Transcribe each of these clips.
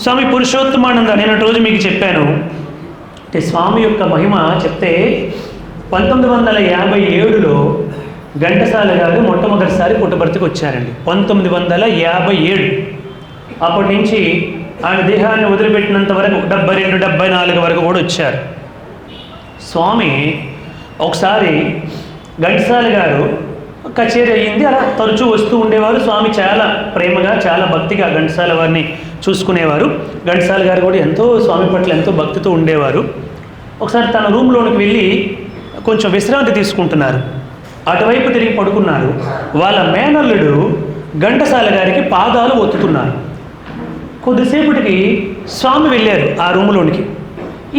స్వామి పురుషోత్తమానంద నేను రోజు మీకు చెప్పాను అంటే స్వామి యొక్క మహిమ చెప్తే 1957లో ఘంటసాల గారు మొట్టమొదటిసారి పుట్టబర్తికి వచ్చారండి. 1957. అప్పటి నుంచి ఆయన దేహాన్ని వదిలిపెట్టినంత వరకు 72, 74 వరకు కూడా వచ్చారు. స్వామి ఒకసారి ఘంటసాల గారు కచేరీ అయ్యింది, అలా తరచూ వస్తూ ఉండేవారు. స్వామి చాలా ప్రేమగా చాలా భక్తిగా ఘంటసాల వారిని చూసుకునేవారు. ఘంటసాల గారు కూడా ఎంతో స్వామి పట్ల ఎంతో భక్తితో ఉండేవారు. ఒకసారి తన రూమ్లోనికి వెళ్ళి కొంచెం విశ్రాంతి తీసుకుంటున్నారు. అటువైపు తిరిగి పడుకున్నారు. వాళ్ళ మేనల్లుడు ఘంటసాల గారికి పాదాలు ఒత్తుతున్నారు. కొద్దిసేపటికి స్వామి వెళ్ళారు ఆ రూములోనికి.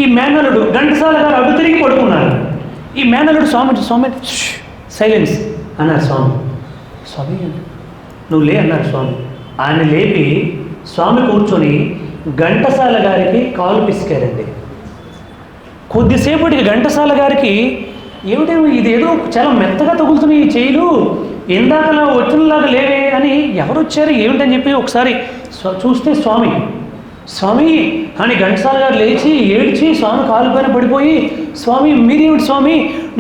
ఈ మేనల్లుడు ఘంటసాల గారు అటు తిరిగి పడుకున్నారు. ఈ మేనల్లుడు స్వామి సైలెన్స్ అన్నారు. స్వామి నువ్వు లే అన్నారు స్వామి. ఆయన లేపి స్వామి కూర్చొని ఘంటసాల గారికి కాలు పిసికారండి. కొద్దిసేపటికి ఘంటసాల గారికి ఏమిటేమో ఇదేదో చాలా మెత్తగా తగులుతున్నాయి ఈ చేయిలు, ఇందాకలా వచ్చినలాగా లేవే అని ఎవరు వచ్చారు ఏమిటని చెప్పి ఒకసారి చూస్తే స్వామి అని ఘంటసాల గారు లేచి ఏడ్చి స్వామి కాలు పైన పడిపోయి, స్వామి మీరేమిటి స్వామి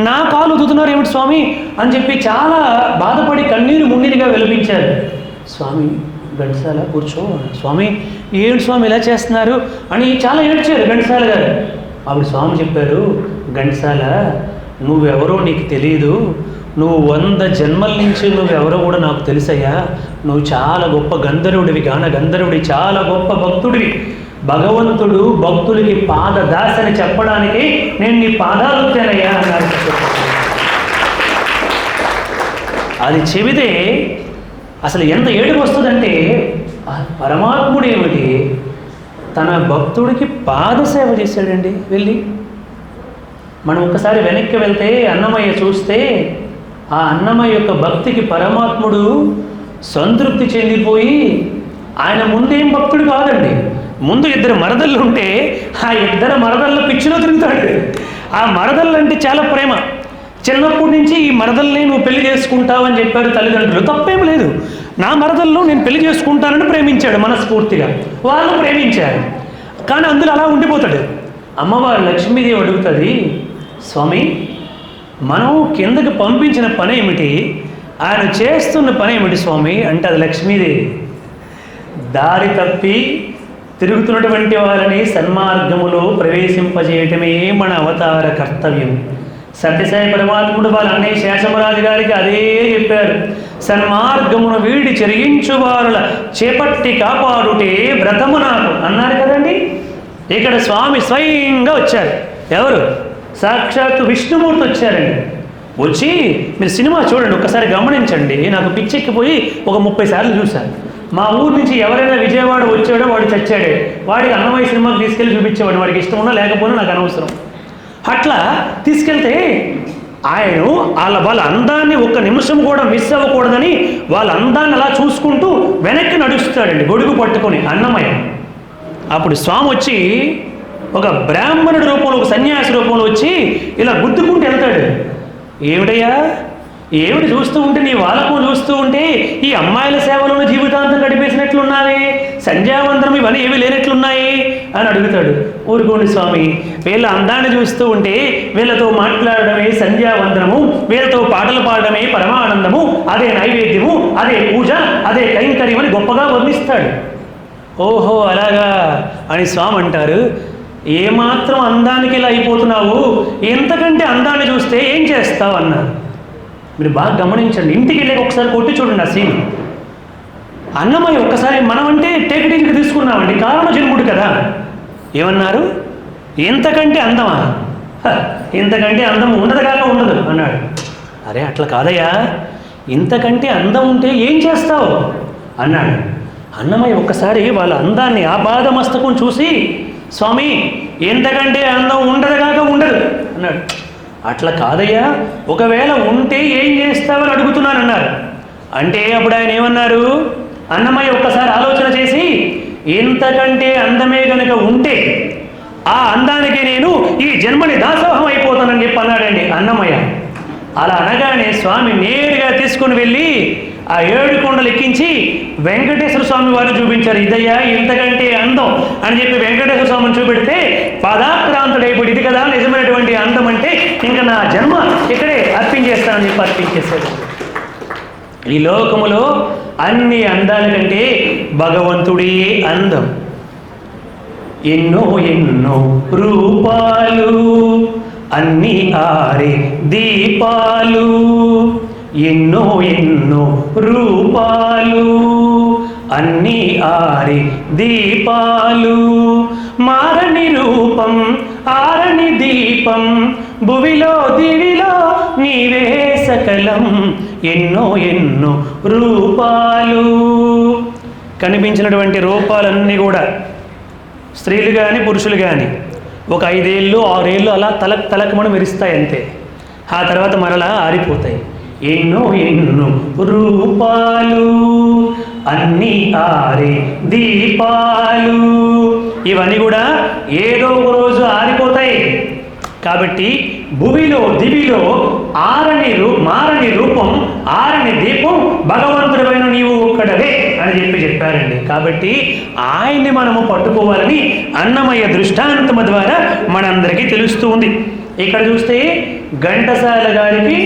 నా కాలు ఉతుతున్నారు ఏమిటి స్వామి అని చెప్పి చాలా బాధపడి కన్నీరు మున్నీరుగా విలపించారు. స్వామి ఘంటసాల కూర్చో, స్వామి ఏమిటి స్వామి ఇలా చేస్తున్నారు అని చాలా ఏడ్చారు ఘంటసాల గారు. అప్పుడు స్వామి చెప్పారు, ఘంటసాల నువ్వెవరో నీకు తెలియదు, నువ్వు 100 జన్మల నుంచి నువ్వెవరో కూడా నాకు తెలుసయ్యా. నువ్వు చాలా గొప్ప గంధర్వుడివి, గాన గంధర్వుడి, చాలా గొప్ప భక్తుడివి. భగవంతుడు భక్తులకి పాదదాసని చెప్పడానికి నేను నీ పాదాలు వచ్చానయ్యా అన్నారు. అది చెబితే అసలు ఎంత ఏడుపు వస్తుందంటే పరమాత్ముడు ఏమిటి తన భక్తుడికి పాదసేవ చేశాడండి వెళ్ళి. మనం ఒక్కసారి వెనక్కి వెళ్తే అన్నమయ్య చూస్తే ఆ అన్నమయ్య యొక్క భక్తికి పరమాత్ముడు సంతృప్తి చెందిపోయి ఆయన ముందేం భక్తుడు కాదండి, ముందు 2 మరదళ్ళు ఉంటే ఆ 2 మరదళ్ళ పిచ్చిలో తిరుగుతాడు. ఆ మరదళ్ళు అంటే చాలా ప్రేమ. చిన్నప్పటి నుంచి ఈ మరదల్ని నువ్వు పెళ్లి చేసుకుంటావు అని చెప్పారు తల్లిదండ్రులు. తప్పేం లేదు, నా మరదల్లో నేను పెళ్లి చేసుకుంటానని ప్రేమించాడు మనస్ఫూర్తిగా, వాళ్ళు ప్రేమించారు. కానీ అందులో అలా ఉండిపోతాడు. అమ్మవారు లక్ష్మీదేవి అడుగుతుంది, స్వామి మనం కిందకి పంపించిన పని ఏమిటి, ఆయన చేస్తున్న పని ఏమిటి స్వామి అంటే అది లక్ష్మీదేవి. దారి తప్పి తిరుగుతున్నటువంటి వారిని సన్మార్గములో ప్రవేశింపజేయటమే మన అవతార కర్తవ్యం. సత్యసాయి పరమాత్ముడు వాళ్ళ అన్నయ్య శేషమరాజు గారికి అదే చెప్పారు, సన్మార్గమును వీడి చెరిగించు వారుల చేపట్టి కాపాడుటే వ్రతము నాకు అన్నారు కదండి. ఇక్కడ స్వామి స్వయంగా వచ్చారు. ఎవరు? సాక్షాత్తు విష్ణుమూర్తి వచ్చారండి. వచ్చి మీరు సినిమా చూడండి, ఒక్కసారి గమనించండి. నాకు పిచ్చెక్కిపోయి ఒక 30 సార్లు చూశాను. మా ఊరు నుంచి ఎవరైనా విజయవాడ వచ్చాడో వాడు చచ్చాడే, వాడికి అన్నమయ్య సినిమాకి తీసుకెళ్ళి చూపించేవాడు, వాడికి ఇష్టం ఉన్నా లేకపోయినా నాకు అనవసరం. అట్లా తీసుకెళ్తే ఆయన వాళ్ళ అందాన్ని ఒక్క నిమిషం కూడా మిస్ అవ్వకూడదని వాళ్ళ అందాన్ని అలా చూసుకుంటూ వెనక్కి నడుస్తాడండి గొడుగు పట్టుకొని అన్నమయ్య. అప్పుడు స్వామి వచ్చి ఒక బ్రాహ్మణుడి రూపంలో, ఒక సన్యాసి రూపంలో వచ్చి ఇలా గుద్దుకుంటూ వెళ్తాడు. ఏమిటయ్యా ఏమిటి చూస్తూ ఉంటే, నీ వాళ్ళకు చూస్తూ ఉంటే ఈ అమ్మాయిల సేవలోనే జీవితాంతం గడిపేసినట్లున్నావే, సంధ్యావందనం ఇవన్నీ ఏవి లేనట్లున్నాయి అని అడుగుతాడు. ఊరుకోండి స్వామి, వీళ్ళ అందాన్ని చూస్తూ ఉంటే వీళ్ళతో మాట్లాడడమే సంధ్యావందనము, వీళ్ళతో పాటలు పాడడమే పరమానందము, అదే నైవేద్యము, అదే పూజ, అదే కైంకర్యం అని గొప్పగా వర్ణిస్తాడు. ఓహో అలాగా అని స్వామి అంటారు, ఏమాత్రం అందానికి ఇలా అయిపోతున్నావు, ఎంతకంటే అందాన్ని చూస్తే ఏం చేస్తావు అన్నారు. మీరు బాగా గమనించండి, ఇంటికి వెళ్ళి ఒకసారి కొట్టి చూడండి ఆ సీన్. అన్నమయ్య ఒక్కసారి మనం అంటే టేకటింగ్కి తీసుకున్నామండి, కారణ జన్ముడు కదా. ఏమన్నారు? ఎంతకంటే అందమా, ఇంతకంటే అందం ఉండదు కాక ఉండదు అన్నాడు. అరే అట్లా కాదయ్యా, ఇంతకంటే అందం ఉంటే ఏం చేస్తావు అన్నాడు. అన్నమయ్య ఒక్కసారి వాళ్ళ అందాన్ని ఆపాదమస్తకం చూసి, స్వామి ఎంతకంటే అందం ఉండదు కాక ఉండదు అన్నాడు. అట్లా కాదయ్యా, ఒకవేళ ఉంటే ఏం చేస్తావని అడుగుతున్నానన్నారు. అంటే అప్పుడు ఆయన ఏమన్నారు? అన్నమయ్య ఒక్కసారి ఆలోచన చేసి, ఎంతకంటే అందమే కనుక ఉంటే ఆ అందానికి నేను ఈ జన్మని దాసోహం అయిపోతానని చెప్పి అన్నాడండి అన్నమయ్య. అలా అనగానే స్వామి నేరుగా తీసుకుని వెళ్ళి ఆ 7 కొండలు ఎక్కించి వెంకటేశ్వర స్వామి వారు చూపించారు. ఇదయ్యా ఇంతకంటే అందం, అని చెప్పి వెంకటేశ్వర స్వామిని చూపెడితే పాదాక్రాంతుడైపోయి ఇది కదా నిజమైనటువంటి అందం అంటే ఇంకా నా జన్మ ఇక్కడే అర్పించేస్తానని చెప్పి అర్పించేశాడు. ఈ లోకములో అన్ని అందాల కంటే భగవంతుడే అందం. ఎన్నో ఎన్నో రూపాలు అన్ని ఆరే దీపాలు, ఎన్నో ఎన్నో రూపాలు అన్ని ఆరే దీపాలు, మారని రూపం ఆరని దీపం, భువిలో దివిలో నీవే సకలం, ఎన్నో ఎన్నో రూపాలు. కనిపించినటువంటి రూపాలన్నీ కూడా స్త్రీలు కానీ పురుషులు కానీ ఒక 5 ఏళ్ళు 6 ఏళ్ళు అలా తలకమని మెరుస్తాయి అంతే. ఆ తర్వాత మరలా ఆరిపోతాయి. ఎన్నో ఎన్నో రూపాలు అన్ని ఆరే దీపాలు, ఇవన్నీ కూడా ఏదో ఒక రోజు ఆరిపోతాయి. కాబట్టి భూమిలో దివిలో మారని రూపం ఆరని దీపం భగవంతుడైన నీవు ఒక్కడవే అని చెప్పారండి. కాబట్టి ఆయన్ని మనము పట్టుకోవాలని అన్నమయ్య దృష్టాంతము ద్వారా మనందరికీ తెలుస్తూ ఉంది. ఇక్కడ చూస్తే ఘంటసాల గారికి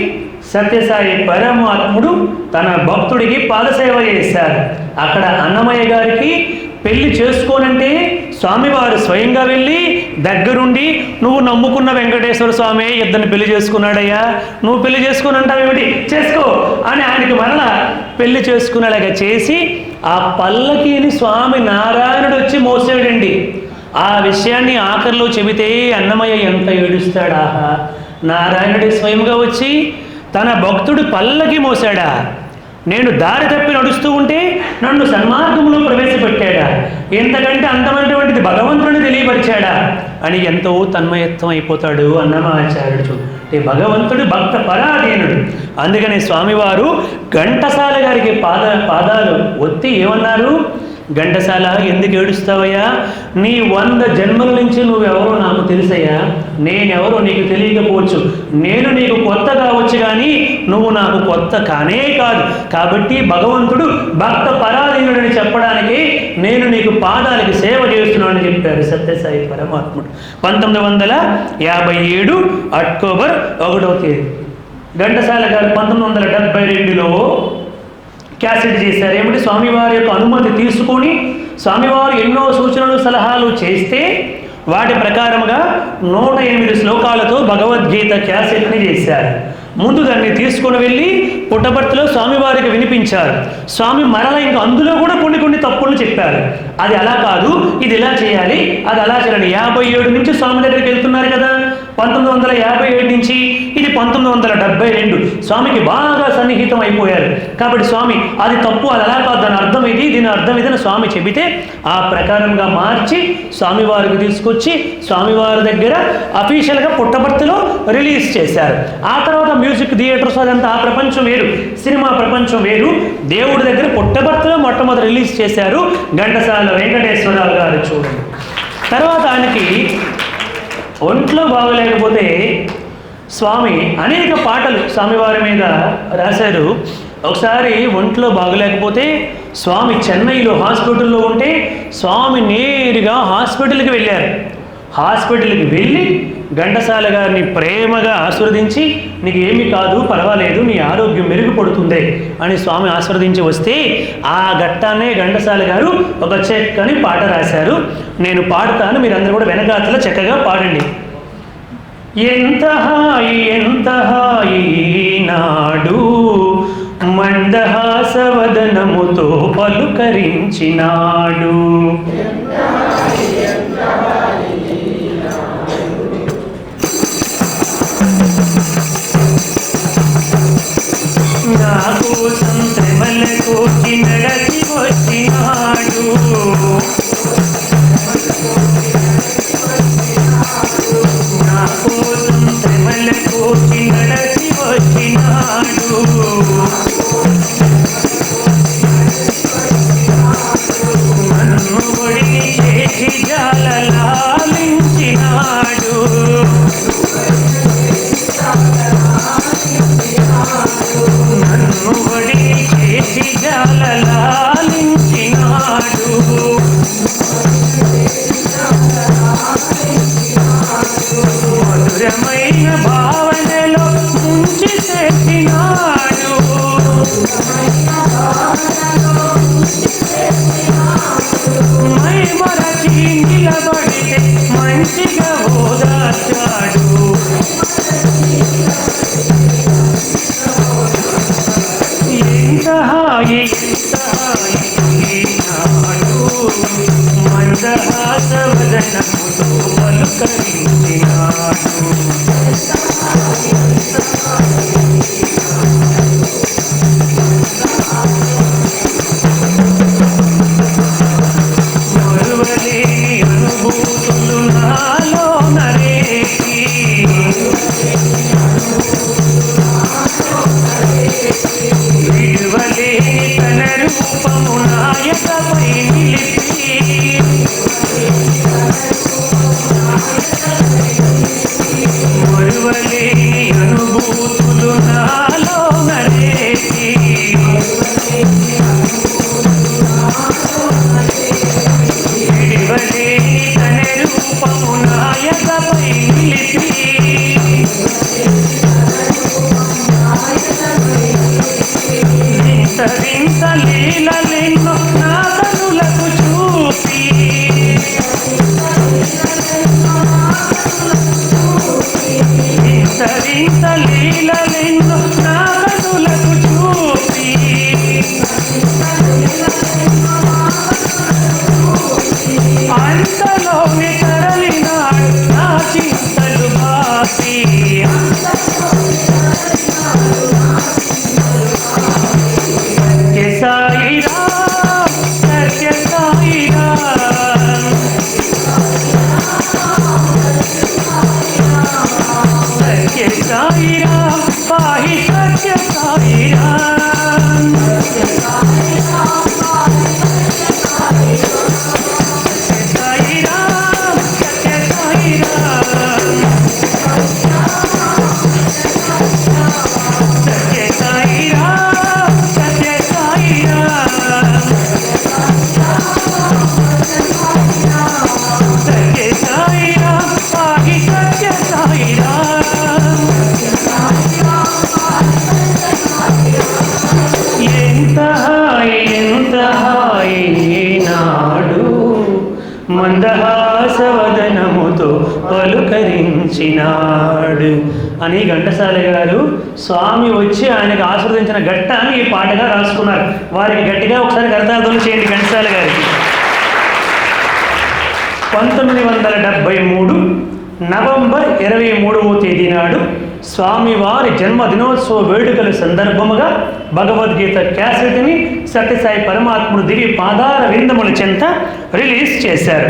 సత్యసాయి పరమాత్ముడు తన భక్తుడికి పాదసేవ చేశారు. అక్కడ అన్నమయ్య గారికి పెళ్లి చేసుకోనంటే స్వామివారు స్వయంగా వెళ్ళి దగ్గరుండి నువ్వు నమ్ముకున్న వెంకటేశ్వర స్వామి ఇద్దరిని పెళ్లి చేసుకున్నాడయ్యా, నువ్వు పెళ్లి చేసుకున్నంటావేమిటి, చేసుకో అని ఆయనకి మరలా పెళ్లి చేసుకునేలాగా చేసి ఆ పల్లకీని స్వామి నారాయణుడు వచ్చి మోసాడండి. ఆ విషయాన్ని ఆఖరిలో చెబితే అన్నమయ్య ఎంత ఏడుస్తాడా, నారాయణుడి స్వయంగా వచ్చి తన భక్తుడు పల్లకి మోసాడా, నేను దారి తప్పి నడుస్తూ ఉంటే నన్ను సన్మార్గంలో ప్రవేశపెట్టాడా, ఎంతకంటే అంతమైనటువంటిది భగవంతుడిని తెలియపరిచాడా అని ఎంతో తన్మయత్వం అయిపోతాడు అన్నమాచార్యుడు. అంటే భగవంతుడు భక్త పరాధీనుడు. అందుకని స్వామివారు ఘంటసాల గారికి పాదాలు ఒత్తి ఏమన్నారు, ఘంటసాల ఎందుకు ఏడుస్తావయ్యా, నీ 100 జన్మల నుంచి నువ్వెవరో నాకు తెలుసయ్యా, నేనెవరో నీకు తెలియకపోవచ్చు, నేను నీకు కొత్త కావచ్చు కానీ నువ్వు నాకు కొత్త కానే కాదు. కాబట్టి భగవంతుడు భక్త పరాధీనుడని చెప్పడానికి నేను నీకు పాదాలకి సేవ చేస్తున్నానని చెప్పారు సత్యసాయి పరమాత్ముడు. 1957 అక్టోబర్ 1వ తేదీ ఘంటసాల గారు 1972లో క్యాసెట్ చేశారు. ఏమిటి, స్వామివారి యొక్క అనుమతి తీసుకొని స్వామివారు ఎన్నో సూచనలు సలహాలు చేస్తే వాటి ప్రకారముగా 108 శ్లోకాలతో భగవద్గీత క్యాసెట్ని చేశారు. ముందు దాన్ని తీసుకుని వెళ్ళి పుట్టపర్తిలో స్వామివారికి వినిపించారు. స్వామి మరలా ఇంకా అందులో కూడా కొన్ని తప్పులు చెప్పారు. అది అలా కాదు, ఇది ఇలా చేయాలి, అది అలా చేయాలి. 57 నుంచి స్వామి దగ్గరికి వెళ్తున్నారు కదా, 1957 నుంచి ఇది 1972 స్వామికి బాగా సన్నిహితం అయిపోయారు. కాబట్టి స్వామి అది తప్పు, అది అలా కాదు, దాని అర్థం ఇది, దీని అర్థం ఇది అని స్వామి చెబితే ఆ ప్రకారంగా మార్చి స్వామివారికి తీసుకొచ్చి స్వామివారి దగ్గర అఫీషియల్గా పుట్టపర్తిలో రిలీజ్ చేశారు. ఆ తర్వాత మ్యూజిక్ థియేటర్స్ అదంతా ఆ ప్రపంచం వేరు, సినిమా ప్రపంచం వేరు. దేవుడి దగ్గర పుట్టపర్తిలో మొట్టమొదటి రిలీజ్ చేశారు ఘంటసాల వెంకటేశ్వరరావు గారు. చూడండి, తర్వాత ఆయనకి ఒంట్లో బాగలేకపోతే స్వామి అనేక పాటలు స్వామివారి మీద రాశారు. ఒకసారి ఒంట్లో బాగలేకపోతే స్వామి చెన్నైలో హాస్పిటల్లో ఉంటే స్వామి నేరుగా హాస్పిటల్కి వెళ్ళారు. హాస్పిటల్కి వెళ్ళి ఘంటసాల గారిని ప్రేమగా ఆశీర్వదించి నీకు ఏమీ కాదు, పర్వాలేదు, నీ ఆరోగ్యం మెరుగుపడుతుంది అని స్వామి ఆశీర్వదించి వస్తే ఆ ఘట్టాన్నే ఘంటసాల గారు ఒక చక్కని పాట రాశారు. నేను పాడతాను, మీరందరూ కూడా వెనకాతల చక్కగా పాడండి. ఎంత హాయి నాడు మందహాసవదనముతో పలుకరించినాడు, నా కోసం శ్రమలకు నడచి వచ్చినాడు, నా కోసం శ్రమలకు నడచి వచ్చినాడు, నన్ను మందహాసవదనముతో పలుకరించినాడు. మరువలేని అనుభూతులు నాలో నరేకి, విడువలేని తన రూపము నాయకపై నిలిపి, మరువలేని అనుభూతులు నాలో నరేకి, విడువలేని తన రూపము నాయకపై నిలిపి, వింత వింత లీలలెన్నో నా కనులకు చూపి, వింత వింత లీలలెన్నో నా కనులకు చూపి, అంతలోనే తరలినాడు నా చింతలు బాపి. సత్య సాయిరాం, సత్య సాయిరాం, సత్య సాయిరాం, పాహి సత్య సాయిరాం, సత్య సాయిరాం, సత్య సాయిరాం, సత్య సాయిరాం, సత్య సాయిరాం, సత్య సాయిరాం, పాహి సత్య సాయిరాం. ఎంత హాయి ఎంత హాయి నాడు మందహాసవదనముతో పలుకరించినాడు అని ఘంటసాల గారు స్వామి వచ్చి ఆయనకు ఆశీర్వదించిన ఘట్టాన్ని ఈ పాటగా రాసుకున్నారు. వారికి గట్టిగా ఒకసారి కరతాళధ్వనులు చేయండి ఘంటసాల గారికి. 1973 నవంబర్ 23వ తేదీ నాడు స్వామివారి జన్మదినోత్సవ వేడుకల సందర్భముగా భగవద్గీత క్యాసెట్ని సత్యసాయి పరమాత్ముడు దివి పాదార విందముల చెంత రిలీజ్ చేశారు.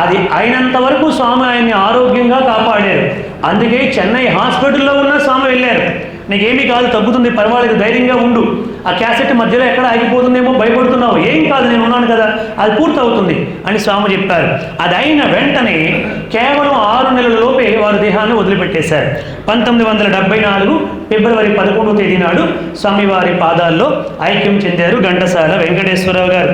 అది అయినంత వరకు స్వామి ఆయన్ని ఆరోగ్యంగా కాపాడారు. అందుకే చెన్నై హాస్పిటల్లో ఉన్న స్వామి వెళ్ళారు. నీకేమీ కాదు, తగ్గుతుంది, పర్వాలేదు, ధైర్యంగా ఉండు, ఆ క్యాసెట్ మధ్యలో ఎక్కడ ఆగిపోతుందేమో భయపడుతున్నావు, ఏం కాదు, నేను ఉన్నాను కదా, అది పూర్తవుతుంది అని స్వామి చెప్పారు. అది అయిన వెంటనే కేవలం 6 నెలల లోపే వారు దేహాన్ని వదిలిపెట్టేశారు. 1974 ఫిబ్రవరి 11వ తేదీ నాడు స్వామివారి పాదాల్లో ఐక్యం చెందారు ఘంటసాల వెంకటేశ్వరరావు గారు.